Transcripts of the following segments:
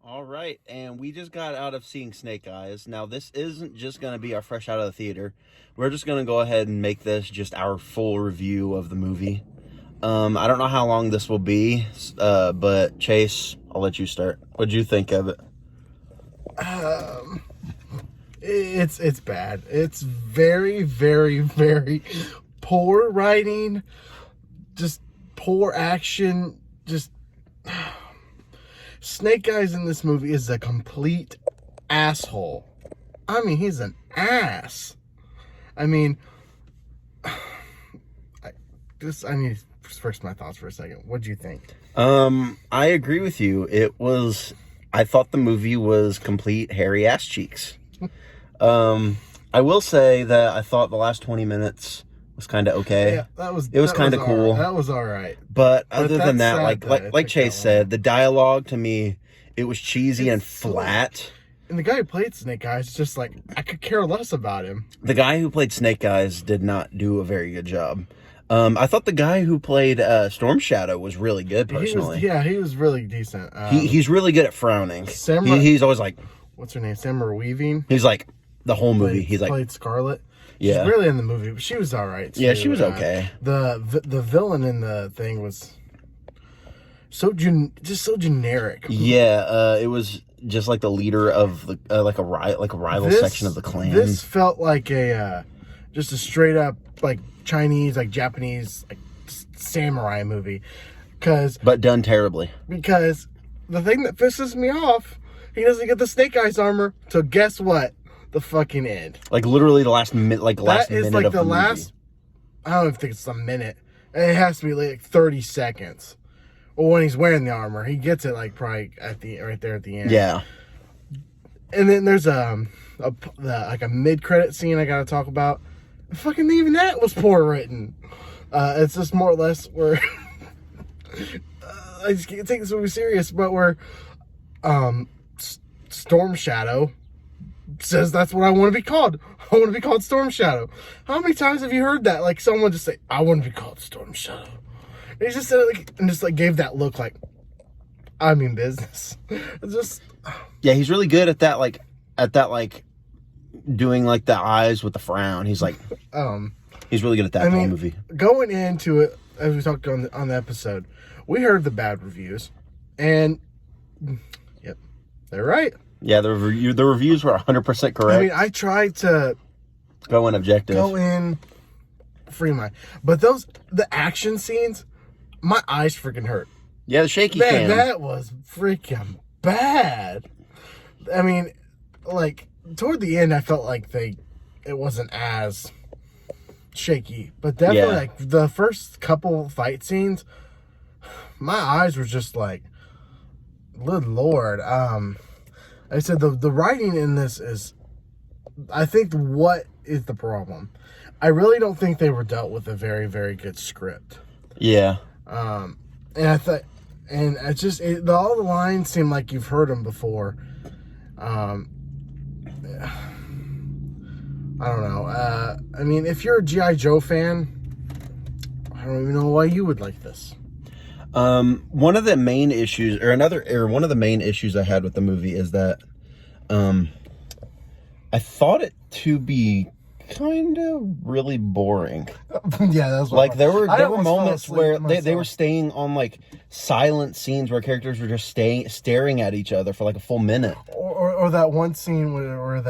All right, and we just got out of seeing Snake Eyes. Now, this isn't just going to be our fresh out of the theater. We're just going to go ahead and make this just our full review of the movie. I don't know how long this will be, but Chase, I'll let you start. What'd you think of it? It's bad. It's very, very, very poor writing, just poor action, just... Snake Eyes in this movie is a complete asshole. I mean, he's an ass. I mean, I need to express my thoughts for a second. What'd you think? I agree with you. I thought the movie was complete hairy ass cheeks. I will say that I thought the last 20 minutes was kind of okay. Yeah, it was kind of cool. That was all right. But other than that, like Chase said, the dialogue to me, it was cheesy and flat. And the guy who played Snake Eyes, just like, I could care less about him. The guy who played Snake Eyes did not do a very good job. I thought the guy who played Storm Shadow was really good, personally. He was really decent. He's really good at frowning. He's always like... What's her name? Samara Weaving? He's like, the whole movie, he's like... Played Scarlet. Yeah. She's really in the movie, but she was all right, too. Yeah, she was okay. The villain in the thing was just so generic. Yeah, it was just like the leader of the like a rival section of the clan. This felt like just a straight up like Chinese, like Japanese, like samurai movie, but done terribly. Because the thing that pisses me off, he doesn't get the Snake Eyes armor. So guess what? The fucking end. Like literally the last minute, I don't think it's a minute. It has to be like 30 seconds. Well, when he's wearing the armor, he gets it like probably right there at the end. Yeah. And then there's a mid-credit scene I gotta talk about. Fucking even that was poor written. It's just more or less where I just can't take this movie serious, but where Storm Shadow says that's what I want to be called. I want to be called Storm Shadow. How many times have you heard that? Like someone just say, I want to be called Storm Shadow. And he just said it like, and just like gave that look like, I mean business. It's just... Yeah, he's really good at that, like doing like the eyes with the frown. He's like, he's really good at that whole movie. Going into it, as we talked on the episode, we heard the bad reviews, and yep, they're right. Yeah, the reviews were 100% correct. I mean, I tried to go in objective, go in free mind, but the action scenes, my eyes freaking hurt. Yeah, the shaky cam. That was freaking bad. I mean, like toward the end, I felt like it wasn't as shaky, but definitely like the first couple fight scenes, my eyes were just like, good Lord. I said the writing in this is, I think, what is the problem. I really don't think they were dealt with a very, very good script. Yeah. And I thought, and it's just all the lines seem like you've heard them before. I don't know. I mean, if you're a G.I. Joe fan, I don't even know why you would like this. One of the main issues, one of the main issues I had with the movie is that, I thought it to be kind of really boring. Yeah, that's like there were moments where they were staying on like silent scenes where characters were just staring at each other for like a full minute. Or that one scene where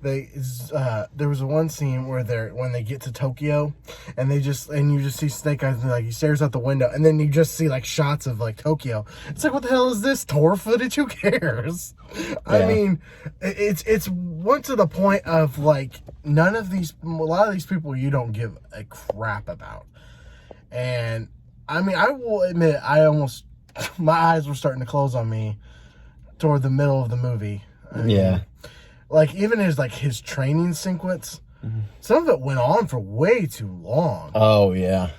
there was one scene where when they get to Tokyo and you just see Snake Eyes and like he stares out the window and then you just see like shots of like Tokyo. It's like, what the hell is this? Tour footage? Who cares? Yeah. I mean, it's one to the point of like a lot of these people you don't give a crap about. And I mean, I will admit, my eyes were starting to close on me toward the middle of the movie. I mean, like even his training sequence, some of it went on for way too long. Oh yeah.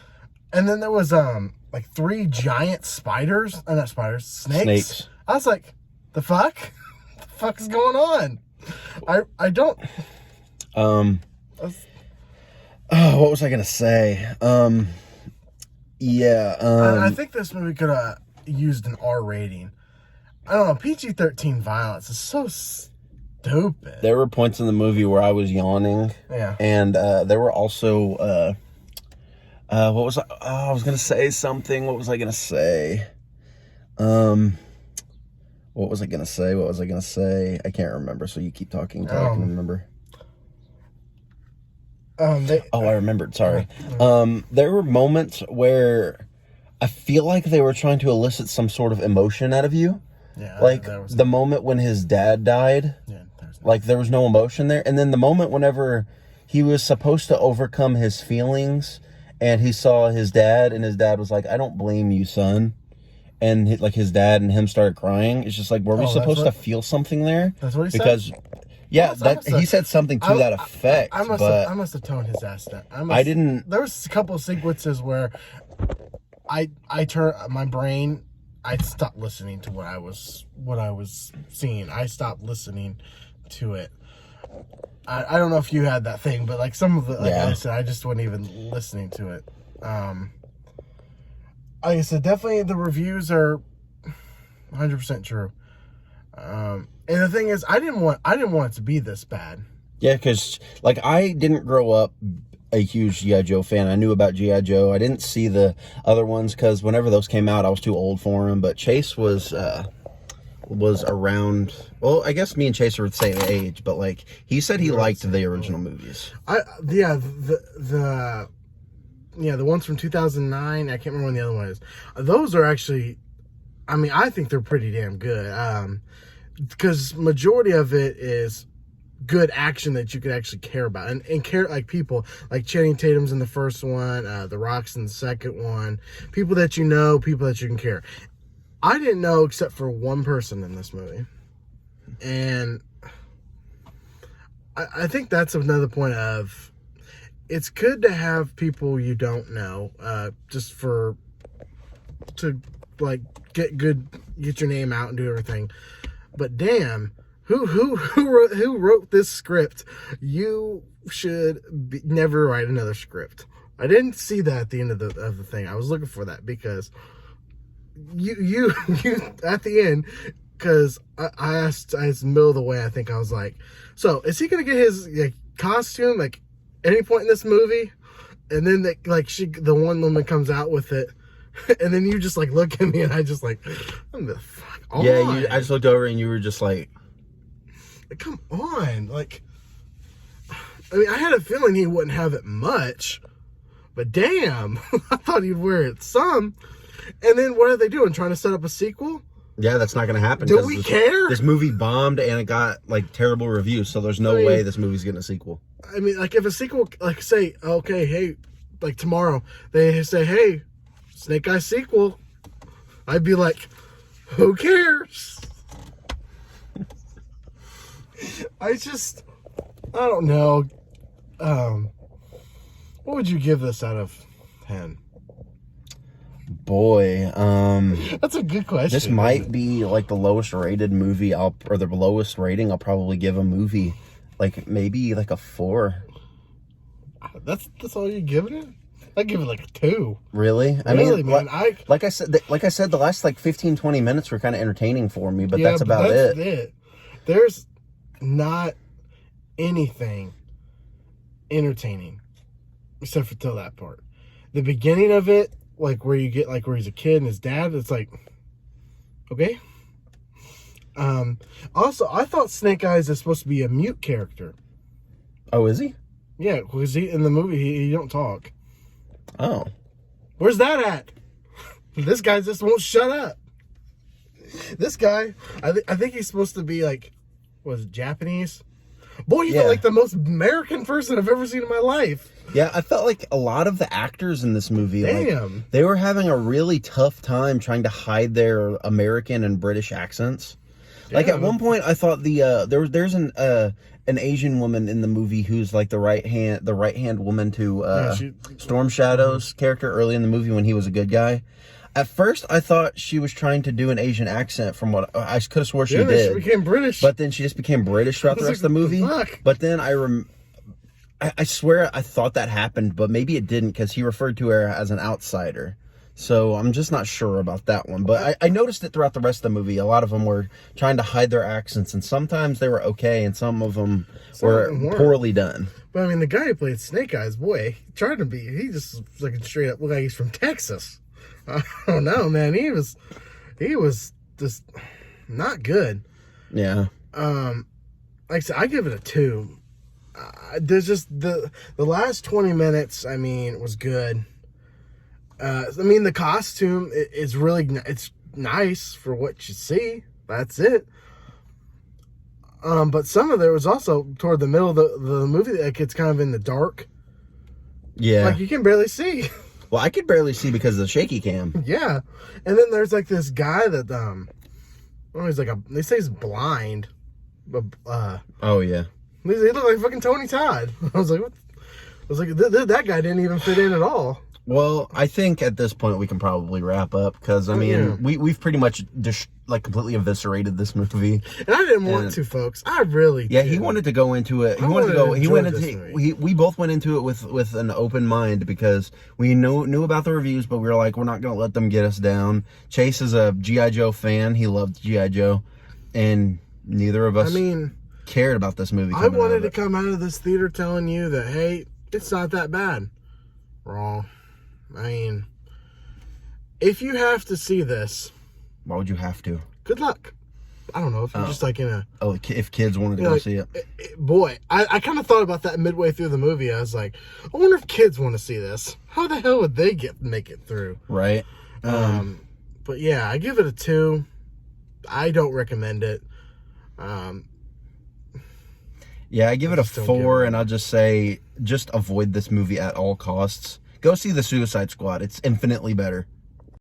And then there was like 3 giant spiders, not spiders, snakes. I was like, the fuck? What the fuck is going on? I don't. What was I gonna say? I think this movie could have used an R rating. I don't know, PG-13 violence is so stupid. There were points in the movie where I was yawning. Yeah. And there were also, what was I was going to say something. What was I going to say? What was I going to say? I can't remember. So you keep talking until I can remember. I remembered. Sorry. There were moments where I feel like they were trying to elicit some sort of emotion out of you. Yeah. Like the moment when his dad died. Yeah. Like there was no emotion there. And then the moment whenever he was supposed to overcome his feelings and he saw his dad and his dad was like, "I don't blame you, son." And his dad and him started crying. It's just like, were we supposed to feel something there? That's what he said? Because, yeah, he sasaid something to that effect. I must have toned his ass down. I didn't. There was a couple of sequences where I turned my brain. I stopped listening to what I was seeing. I stopped listening to it. I don't know if you had that thing, but like some of it, like I said, I just wasn't even listening to it. Like I said, definitely the reviews are 100% true. And the thing is, I didn't want it to be this bad. Yeah, because like I didn't grow up a huge G.I. Joe fan. I knew about G.I. Joe. I didn't see the other ones because whenever those came out, I was too old for them. But Chase was around. Well, I guess me and Chase are the same age, but like he said he liked the original movies. The ones from 2009, I can't remember when the other one is. Those are actually, I mean, I think they're pretty damn good. Because majority of it is good action that you could actually care about. And care, like people, like Channing Tatum's in the first one, The Rock's in the second one. People that you know, people that you can care. I didn't know except for one person in this movie. And I think that's another point of, it's good to have people you don't know, just to like get your name out and do everything. But damn, who wrote this script? You should never write another script. I didn't see that at the end of the thing. I was looking for that because you at the end, because I asked in the middle of the way. I think I was like, so is he gonna get his costume like any point in this movie? And then the one woman comes out with it, and then you just like look at me, and I just like, I'm the fuck on. Yeah, I just looked over, and you were just like, come on, like, I mean, I had a feeling he wouldn't have it much, but damn, I thought he'd wear it some. And then what are they doing? Trying to set up a sequel? Yeah, that's not going to happen. Do we care? This movie bombed and it got like terrible reviews, so there's no way this movie's getting a sequel. I mean, like if a sequel, like say, okay, hey, like tomorrow they say, hey, Snake Eye sequel, I'd be like, who cares? I don't know. What would you give this out of 10? Boy, that's a good question. This might be like the lowest rated movie or the lowest rating I'll probably give a movie. Like maybe like a 4. That's all you're giving it? I give it like a 2. Really? I mean, man, like I said, the last like 15-20 minutes were kind of entertaining for me, but that's about it. There's not anything entertaining except for till that part. The beginning of it, like where you get like where he's a kid and his dad, it's like, okay. Also, I thought Snake Eyes is supposed to be a mute character. Oh, is he? Yeah, because in the movie he don't talk. Oh, where's that at? This guy just won't shut up. This guy, I think he's supposed to be like, was it Japanese? Boy, you feel like the most American person I've ever seen in my life. Yeah, I felt like a lot of the actors in this movie, like, they were having a really tough time trying to hide their American and British accents. Like at one point, I thought there's an Asian woman in the movie who's like the right hand woman to Storm Shadow's character early in the movie when he was a good guy. At first, I thought she was trying to do an Asian accent from what I could have swore she did. She became British. But then she just became British throughout the rest of the movie. Fuck. But then I swear I thought that happened, but maybe it didn't because he referred to her as an outsider. So I'm just not sure about that one. But I noticed it throughout the rest of the movie. A lot of them were trying to hide their accents, and sometimes they were okay, and some of them were poorly done. But I mean, the guy who played Snake Eyes, boy, he tried to be. He just looking straight up looked like he's from Texas. I don't know, man. He was just not good. Yeah. Like I said, I give it a 2. There's just the last 20 minutes. I mean, was good. I mean, the costume is really it's nice for what you see. That's it. But some of it was also toward the middle of the movie that gets kind of in the dark. Yeah. Like you can barely see. Well, I could barely see because of the shaky cam. Yeah. And then there's like this guy that oh, he's like they say he's blind. But Oh yeah. he looked like fucking Tony Todd. I was like, what? I was like, that guy didn't even fit in at all. Well, I think at this point we can probably wrap up because I mean we've pretty much completely eviscerated this movie. And I didn't want to, folks. I really Yeah, did. he wanted to go into it. We both went into it with an open mind because we knew about the reviews, but we were like, we're not gonna let them get us down. Chase is a G.I. Joe fan. He loved G.I. Joe, and neither of us cared about this movie. I wanted to come out of this theater telling you that, hey, it's not that bad. Wrong. I mean, if you have to see this, why would you have to? good luck. I don't know if you're just like in a... Oh, if kids wanted to go see it. Boy, I kind of thought about that midway through the movie. I was like, I wonder if kids want to see this. How the hell would they make it through? Right. But yeah, I give it a 2. I don't recommend it. Yeah, I give it a just don't 4, give and I'll just say, just avoid this movie at all costs. Go see The Suicide Squad. It's infinitely better.